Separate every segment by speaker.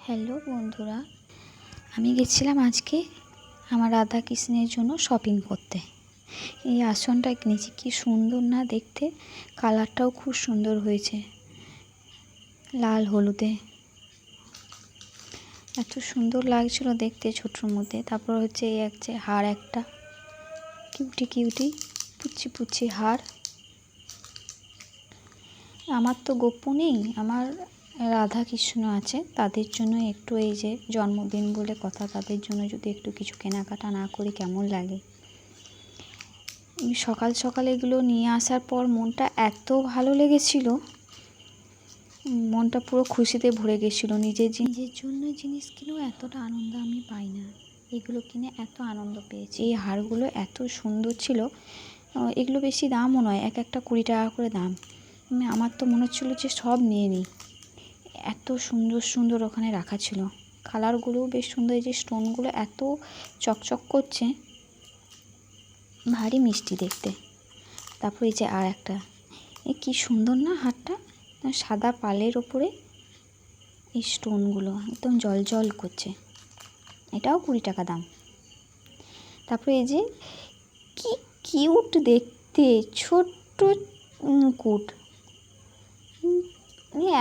Speaker 1: Hello বন্ধুরা, আমি গেছিলাম আজকে আমার রাধা কৃষ্ণের জন্য শপিং করতে। এই আসনটা কিনেছি, কি সুন্দর না দেখতে, কালারটাও খুব সুন্দর হয়েছে, লাল হলুদে এত সুন্দর লাগছিল দেখতে ছোটোর মধ্যে। তারপর হচ্ছে এই একটা হার, একটা কিউটি কিউটি পুচি পুচি হার। আমার তো গোপু নেই, আমার রাধা কৃষ্ণ আছে, তাদের জন্য একটু এই যে জন্মদিন বলে কথা, তাদের জন্য যদি একটু কিছু কেনাকাটা না করি কেমন লাগে। সকাল সকাল এগুলো নিয়ে আসার পর মনটা এত ভালো লেগেছিল, মনটা পুরো খুশিতে ভরে গেছিলো। নিজের জন্য জিনিস কিনেও এতটা আনন্দ আমি পাই না, এগুলো কিনে এত আনন্দ পেয়েছি। এই হারগুলো এত সুন্দর ছিল, এগুলো বেশি দামও নয়, এক একটা 20 টাকা করে দাম। আমার তো মনে হচ্ছিল যে সব নিয়ে নিই, এত সুন্দর সুন্দর ওখানে রাখা ছিল। কালারগুলোও বেশ সুন্দর, এই যে স্টোনগুলো এত চকচক করছে, ভারী মিষ্টি দেখতে। তারপর এই যে আর একটা, কি সুন্দর না হারটা, সাদা পালের ওপরে এই স্টোনগুলো একদম জল জল করছে, এটাও 20 টাকা দাম। তারপরে এই যে কি কিউট দেখতে ছোট্ট মুকুট,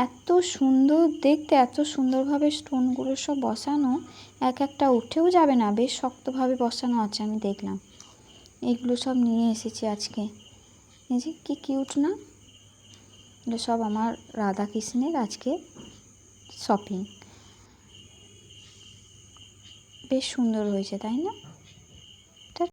Speaker 1: এত সুন্দর দেখতে, এত সুন্দরভাবে স্টোনগুলো সব বসানো, এক একটা উঠেও যাবে না, বেশ শক্তভাবে বসানো আছে আমি দেখলাম। এগুলো সব নিয়ে এসেছি আজকে। এই যে কি কিউট না, এগুলো সব আমার রাধা কৃষ্ণের আজকে শপিং। বেশ সুন্দর হয়েছে তাই না?